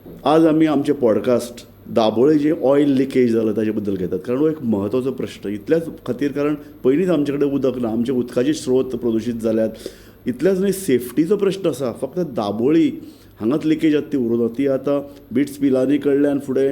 आज आमी आमचे पॉडकास्ट दाबोळे जे ऑयल लिकेज जालां ताजे बद्दल घेतात, कारण हो एक म्हत्वाचो प्रश्न इतल्याच खातीर, कारण पयलींच आमचे कडेन उदक ना, आमचे उदकाचे स्रोत प्रदुशीत जाल्यात. इतलेंच न्हय, सेफ्टीचो प्रश्न आसा. फक्त दाबोळी हांगाच लिकेज आसा ती उरूं ती आतां बिट्स पिलांनी कडल्यान फुडें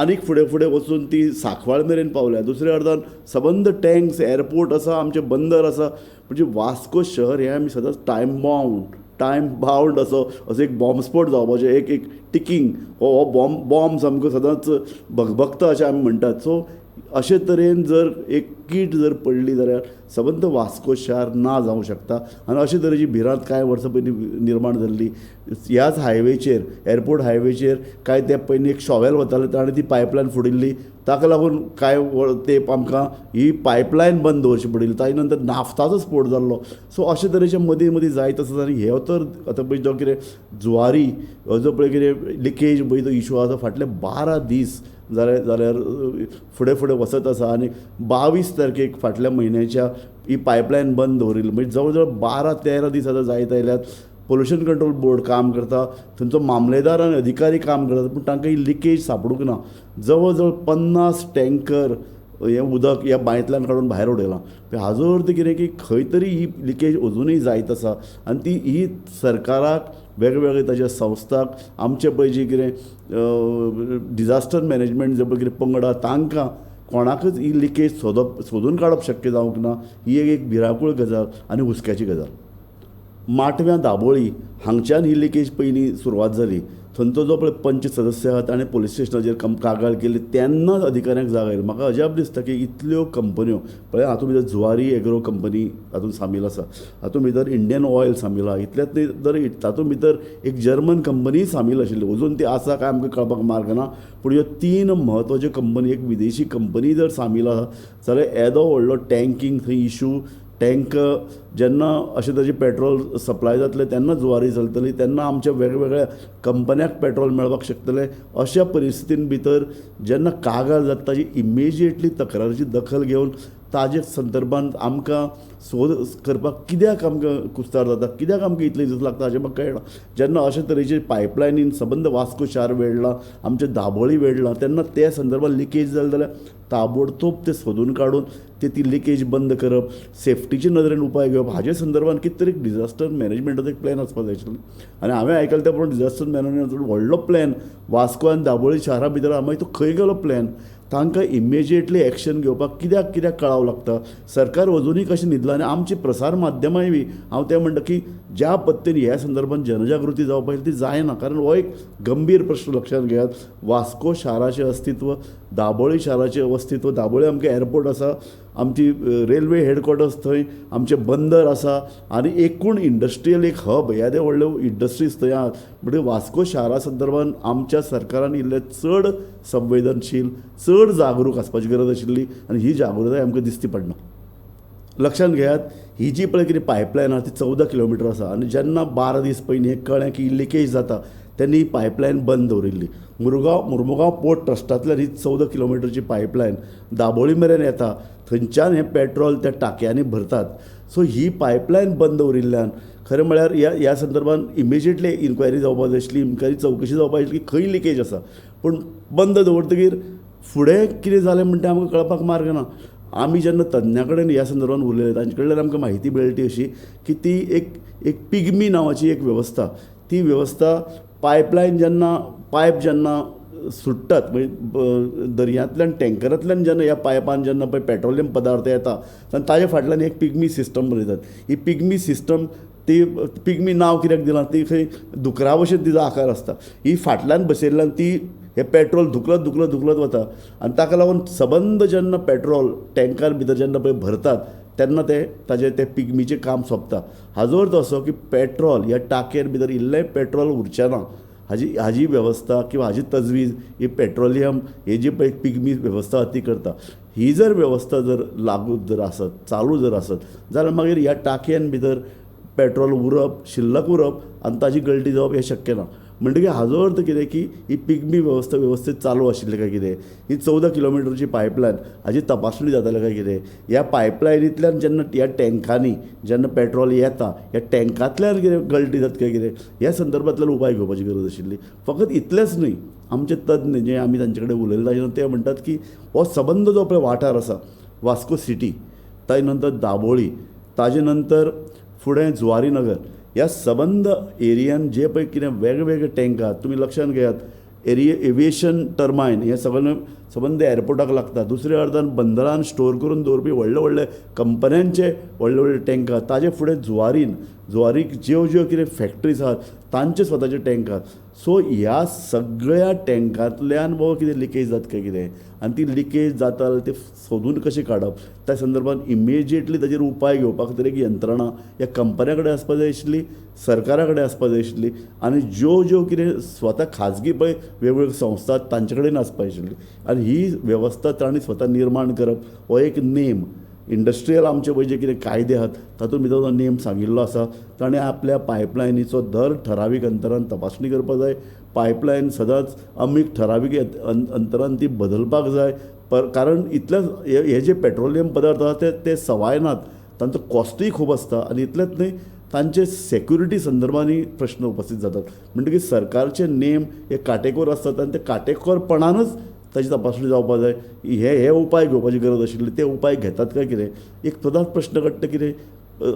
आनीक फुडें फुडें वचून ती सांखवाळ मेरेन पावल्या. दुसऱ्या अर्दान सबंद टँक्स, एअरपोर्ट आसा, आमचे बंदर आसा. म्हणजे वास्को शहर हें आमी सदांच टायम बाउंड असो एक बॉम्बस्फोट जावपाचें, एक टिकींग हो बॉम्ब सामको सदांच भगभगता अशें आमी म्हणटात. सो अशे तरेन जर एक कीट जर पडली जाल्यार सबंद वास्को शार ना जावंक शकता. आनी अशे तरेची भिरांत कांय वर्सां पयलीं निर्माण जाल्ली. ह्याच हायवेचेर, एअरपोर्ट हायवेचेर कांय तेंप पयलीं एक शॉवेल वतालें, ताणें ती पायपलायन फोडिल्ली. ताका लागून कांय तेंप आमकां ही पायपलायन बंद दवरची पडिल्ली. ताजे नंतर नाफ्ताचो स्फोट जाल्लो. सो अशे तरेचे मदीं मदीं जायत आसा. आनी हे तर आतां पळय जो कितें जुवारी हो जो पळय कितें लिकेज पळय तो इशू आसा, फाटले 12 दीस जाल्यार फुडें फुडें वचत आसा. आनी 22 तारखेक फाटल्या म्हयन्याच्या ही पायपलायन बंद दवरिल्ली. म्हणजे जवळ जवळ 12-13 दीस आतां जायत आयल्यात. पोल्युशन कंट्रोल बोर्ड काम करता, थंयचो मामलेदार आनी अधिकारी काम करतात, पूण तांकां ही लिकेज सापडूंक ना. जवळ जवळ 50 टँकर हें उदक ह्या बांयतल्यान काडून भायर उडयलां. हाजो अर्थ कितें की खंय तरी ही लिकेज अजुनूय जायत आसा. आनी ही सरकाराक, वेगवेगळे ताच्या संस्थाक, आमचे पळय जी कितें डिजास्टर मॅनेजमेंट जे पळय कितें पंगड आसा तांकां कोणाकच ही लिकेज सोदून काडप शक्य जावंक ना. ही एक भिरांकूळ गजाल आनी हुस्क्याची गजाल. माटव्या दाबोळी हांगच्यान ही लिकेज पयलीं सुरवात जाली. थंयचो जो पळय पंच सदस्य आहा ताणें पुलीस स्टेशनाचेर कागाळ केली, तेन्नाच अधिकाऱ्यांक जाग आयली. म्हाका अजाप दिसता की इतल्यो कंपन्यो पळय, हातूंत भितर जुवारी एग्रो कंपनी हातूंत सामील आसा, हातूंत भितर इंडियन ऑयल सामील आहा, इतल्याच न्हय तर तातूंत भितर एक जर्मन कंपनी सामील आशिल्ली. अजून ती आसा काय आमकां कळपाक मार्ग ना. पूण ह्यो 3 म्हत्वाच्यो कंपनी, एक विदेशी कंपनी जर सामील आहा जाल्यार येदो व्हडलो टँकींग थंय इशू. टँक जेन्ना अशें तरेचें पेट्रोल सप्लाय जातलें तेन्ना जुवारी चलतली, तेन्ना आमच्या वेगवेगळ्या कंपन्यांक पेट्रोल मेळपाक शकतलें. अशा परिस्थितीन भितर जेन्ना कागाळ जाता ताजी इमिजिएटली तक्रारीची दखल घेवन ताजे संदर्भांत आमकां सोद करपाक कित्याक आमकां कुस्तार जाता, कित्याक आमकां इतले दीस लागता हाचें म्हाका कळना. जेन्ना अशे तरेचे पायपलायनीन सबंद वास्को शार वेडला, आमचे दाबोळी वेडला, तेन्ना त्या संदर्भांत लिकेज जाली जाल्यार ताबडतोब ते सोदून काडून ती लिकेज बंद करप, सेफ्टीचे नदरेन उपाय घेवप, हाचे संदर्भांत कितें तरी डिजास्टर मॅनेजमेंटाचो एक प्लॅन आसपाक जाय आशिल्लो. आनी हांवें आयकलां त्या प्रमाणे डिजास्टर मॅनेजमेंटाचो व्हडलो प्लॅन वास्को आनी दाबोळी शारा भितर आहा. मागीर तो खंय गेलो प्लॅन? तांकां इमिजिएटली एक्शन घेवपाक कित्याक कळावं लागता? सरकार अजुनूय कशें न्हिदलां? आनी आमची प्रसार माध्यमांय बी, हांव तें म्हणटा की ज्या पद्दतीन ह्या संदर्भांत जनजागृती जावपाक ती जायना. कारण हो एक गंभीर प्रश्न लक्षांत घेयात. वास्को शाराचें अस्तित्व, दाबोळी शाराचें अस्तित्व, दाबोळी आमकां एअरपोर्ट आसा, आमची रेल्वे हेडक्वॉर्टर्स थंय, आमचे बंदर आसा, आनी एकूण इंडस्ट्रियल एक हब, येदे व्हडल्यो इंडस्ट्रीज थंय आहात. म्हणजे वास्को शारा संदर्भांत आमच्या सरकारान इल्लें चड संवेदनशील, चड जागरूक आसपाची गरज आशिल्ली. आनी ही जागृताय आमकां दिसती पडना. लक्षांत घेयात, ही जी पळय कितें पायपलायन आहा ती 14 किलोमिटर आसा. आनी जेन्ना 12 दीस पयलीं हें कळ्ळें की लिकेज जाता, तेन्ना ही पायपलायन बंद दवरिल्ली. मुरमुगांव पोर्ट ट्रस्टांतल्यान ही 14 किलोमिटरची पायपलायन दाबोळी मेरेन येता. थंयच्यान हें पेट्रोल त्या टाकयांनी भरतात. सो ही पायपलायन बंद दवरिल्ल्यान खरें म्हळ्यार ह्या संदर्भांत इमिजिएटली इन्क्वायरी जावपाक जाय आशिल्ली, इन्क्वायरी चवकशी जावपाक जाय की खंय लिकेज आसा. पूण बंद दवरतकीर फुडें कितें जालें म्हणटा आमकां कळपाक मार्ग ना. आमी जेन्ना तज्ञां कडेन ह्या संदर्भांत उलयले, तांचे कडल्यान आमकां म्हायती मेळटी अशी की ती एक पिग्मी नांवाची एक वेवस्था, ती वेवस्था पायपलायन जेन्ना सुट्टात, म्हणजे दर्यांतल्यान टँकरांतल्यान जेन्ना ह्या पायपान जेन्ना पळय पेट्रोलियम पदार्थ येता, तेन्ना ताजे फाटल्यान एक पिग्मी सिस्टम बरयतात. ही पिग्मी सिस्टम, ती पिग्मी नांव कित्याक दिलां, ती खंय दुकरा भशेन तिचो आकार आसता. ही फाटल्यान बसयल्ल्यान ती हे पेट्रोल धुकलत वता. आनी ताका लागून सबंद जेन्ना पेट्रोल टँकार भितर जेन्ना पळय भरतात तेन्ना ते पिग्मीचें काम सोंपता. हाजो अर्थ असो की पेट्रोल ह्या टाकयेर भितर इल्लें पेट्रोल उरचें ना. हाजी वेवस्था किंवा हाजी तजवीज ही पेट्रोलियम, ही जी पळय पिग्मी वेवस्था ती करता. ही जर वेवस्था जर लागू जर आसत, चालू जर आसत, जाल्यार मागीर ह्या टाकयेन भितर पेट्रोल उरप, शिल्लक उरप आनी ताजी गळटी जावप हें शक्य ना. म्हणटकीर हाजो अर्थ कितें की ही पिगमी वेवस्था वेवस्थीत चालू आशिल्ली काय कितें, ही 14 किलोमिटरची पायपलायन हाजी तपासणी जाताली काय कितें, ह्या पायपलायनींतल्यान जेन्ना ह्या टँकांनी जेन्ना पेट्रोल येता ह्या टँकांतल्यान कितें गळटी जाता काय कितें, ह्या संदर्भांतल्यान उपाय घेवपाची गरज आशिल्ली. फकत इतलेंच न्हय, आमचे तज्ञ जे आमी तांचे कडेन उलयले तेन्ना ते म्हणटात की हो सबंद जो पळय वाठार आसा वास्को सिटी, ताजे नंतर दाबोळी, ताजे नंतर फुडें जुवारी नगर, ह्या सबंद एरियान जे पळय कितें वेगवेगळे टँकार तुमी लक्षांत घेयात एविएशन टर्मायन हे सगळे सबंद एअरपोर्टाक लागता. दुसऱ्या अर्दान बंदरान स्टोर करून दवरपी व्हडले व्हडले कंपन्यांचे व्हडले व्हडले टँकर, ताजे फुडें जुवारीक ज्यो ज्यो कितें फॅक्टरीज आहात तांचे स्वताचे टँकर. सो ह्या सगळ्या टँकांतल्यान बाबा कितें लिकेज जाता काय कितें, आनी ती लिकेज जाता ते सोदून कशें काडप, त्या संदर्भात इमिजिएटली ताजेर उपाय घेवपाक तरी एक यंत्रणा ह्या कंपन्या कडेन आसपाक जाय आशिल्ली, सरकारा कडेन आसपाक जाय आशिल्ली, आनी ज्यो ज्यो कितें स्वता खाजगी पळय वेगवेगळ्यो संस्था तांचे कडेन आसपाक आशिल्ली. आनी ही वेवस्था तांणी स्वता निर्माण करप हो एक नेम इंडस्ट्रियल आमचे पळय जे कितें कायदे आहात तातूंत भितर तो नेम सांगिल्लो आसा. ताणें आपल्या पायपलायनीचो दर ठरावीक अंतरान तपासणी करपाक जाय. पायपलायन सदांच अमीक ठरावीक अंतरान ती बदलपाक जाय. कारण इतलें हे जे पेट्रोलियम पदार्थ आसा ते सवाय नात, तांचो कॉस्टूय खूब आसता. आनी इतलेंच न्हय, तांचे सेक्युरिटी संदर्भांनी प्रश्न उपस्थित जातात. म्हणटकीर सरकारचे नेम हे काटेकोर आसतात आनी ते काटेकोरपणानच ताची तपासणी जावपाक जाय. हे उपाय घेवपाची गरज आशिल्ली, ते उपाय घेतात काय कितें. एक सदांच प्रश्न काडटा कितें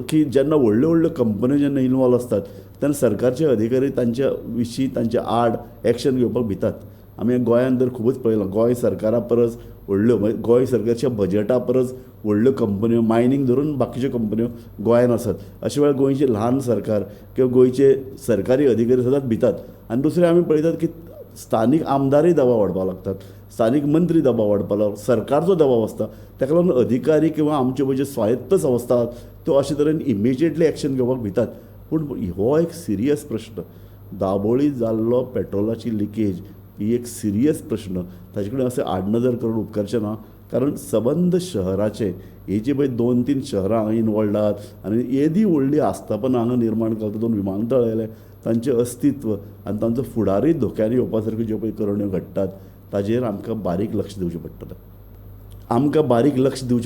की जेन्ना व्हडल्यो व्हडल्यो कंपन्यो जेन्ना इनवॉल्व आसतात तेन्ना सरकारचे अधिकारी तांच्या विशीं तांच्या आड एक्शन घेवपाक भितात. आमी गोंयांत तर खूबच पळयलां, गोंय सरकारा परस व्हडल्यो गोंय सरकारच्या बजेटा परस व्हडल्यो कंपन्यो मायनींग धरून बाकीच्यो कंपन्यो गोंयांत आसात. अशे वेळार गोंयचे ल्हान सरकार किंवा गोंयचे सरकारी अधिकारी सदांच भितात. आनी दुसरें आमी पळयतात की स्थानीक आमदारय दबाव वाडपाक लागतात, स्थानीक मंत्री दबाव वाडपाक लागतात, सरकारचो दबाव आसता. ताका लागून अधिकारी किंवा आमच्यो पळय ज्यो स्वायत्त संस्था आहात त्यो अशे तरेन इमिजिएटली एक्शन घेवपाक भितात. पूण हो एक सिरियस प्रश्न, दाबोळी जाल्लो पेट्रोलाची लिकेज ही एक सिरियस प्रश्न. ताचे कडेन अशें आडनदर करून उपकारचें ना. कारण सबंद शहराचे ही जी पळय 2-3 शहरां हांगा इनवॉल्ड आहात आनी येदी व्हडली आस्थापनां हांगा निर्माण करता, 2 विमानतळ येयले, तांचें अस्तित्व आनी तांचो फुडारूय धोक्यान येवपा सारक्यो ज्यो पळय करण्यो घडटात ताजेर आमकां बारीक लक्ष दिवचें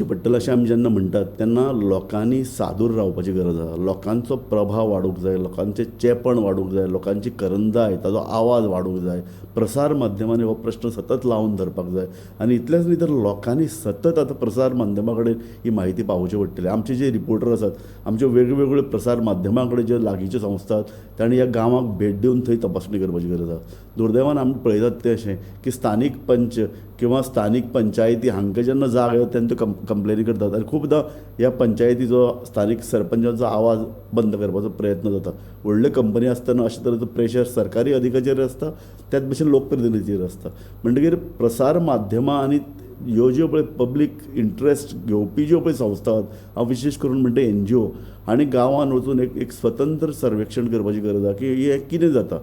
पडटलें. अशें आमी जेन्ना म्हणटात तेन्ना लोकांनी सादूर रावपाची गरज आसा. लोकांचो प्रभाव वाडूंक जाय, लोकांचें चेपण वाडूंक जाय, लोकांची करंदाय ताजो आवाज वाडूंक जाय. प्रसार माध्यमांनी हो प्रश्न सतत लावन धरपाक जाय. आनी इतलेंच न्ही तर लोकांनी सतत आतां प्रसार माध्यमां कडेन ही म्हायती पावोवची पडटली. आमचे जे रिपोर्टर आसात, आमच्यो वेगवेगळ्यो प्रसार माध्यमां कडेन ज्यो लागींच्यो संस्था आसात तांणी ह्या गांवांक भेट दिवन थंय तपासणी करपाची गरज आसा. दुर्दैवान आमी पळयतात तें अशें की स्थानीक पंच किंवा स्थानीक पंचायती हांकां जेन्ना जाग येता तेन्ना त्यो कंप्लेनी करतात आनी खूबदां ह्या पंचायतीचो स्थानीक सरपंचाचो आवाज बंद करपाचो प्रयत्न जाता. व्हडल्यो कंपनी आसतना अशे तरेचो प्रेशर सरकारी अधिकाऱ्याचेर आसता, त्याच भशेन लोकप्रतिनिधीचेर आसता. म्हणटकीर प्रसार माध्यमां आनी ह्यो ज्यो पळय पब्लीक इंट्रस्ट घेवपी ज्यो पळय संस्था आसात, हांव विशेश करून म्हणटा NGO, हांणी गांवांत वचून एक स्वतंत्र सर्वेक्षण करपाची गरज आसा की हें कितें जाता,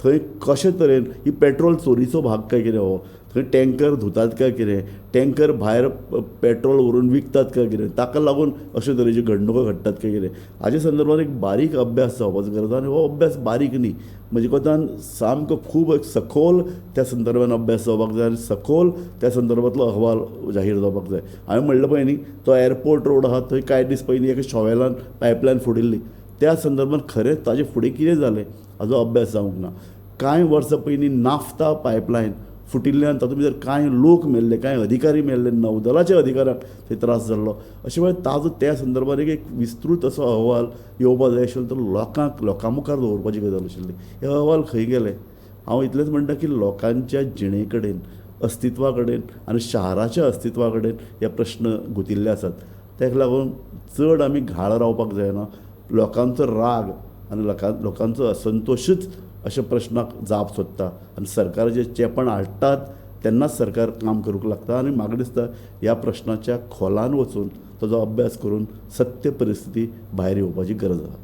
थंय कशे तरेन ही पेट्रोल चोरीचो भाग काय कितें हो, थंय टँकर धुतात काय कितें, टँकर भायर पेट्रोल व्हरून विकतात काय कितें, ताका लागून अशे तरेच्यो घडणुको घडटात काय कितें, हाच्या संदर्भात एक बारीक अभ्यास जावपाचो गरज आसा. आनी हो अभ्यास बारीक न्ही, म्हजे कोतान सामको खूब सखोल त्या संदर्भान अभ्यास जावपाक जाय आनी सखोल त्या संदर्भांतलो अहवाल जाहीर जावपाक जाय. हांवें म्हणलें पळय न्ही, तो एअरपोर्ट रोड आहा थंय कांय दीस पयलीं एका शॉवेलान पायपलायन फोडिल्ली, त्या संदर्भात खरेंच ताजे फुडें कितें जालें हाजो अभ्यास जावंक ना. कांय वर्सां पयलीं नाफ्ता पायपलायन फुटिल्ल्यान तातूंत भितर कांय लोक मेल्ले, कांय अधिकारी मेल्ले, नौदलाच्या अधिकाऱ्यांक थंय त्रास जाल्लो. अशे वेळार ताजो त्या संदर्भात एक विस्तृत असो अहवाल येवपाक जाय आशिल्लो, तर लोकां मुखार दवरपाची गरज आशिल्ली. हे अहवाल खंय गेले? हांव इतलेंच म्हणटा की लोकांच्या जिणे कडेन, अस्तित्वा कडेन आनी शाराच्या अस्तित्वा कडेन हे प्रश्न गुंतिल्ले आसात. ताका लागून चड आमी घाळ रावपाक जायना. लोकांचो राग आनी लोकांचो असंतोशूच अशा प्रश्नाक जाप सोदता आनी सरकाराचें चेपण हाडटात तेन्नाच सरकार काम करूंक लागता. आनी म्हाका दिसता ह्या प्रश्नाच्या खोलान वचून ताजो अभ्यास करून सत्य परिस्थिती भायर येवपाची गरज आसा.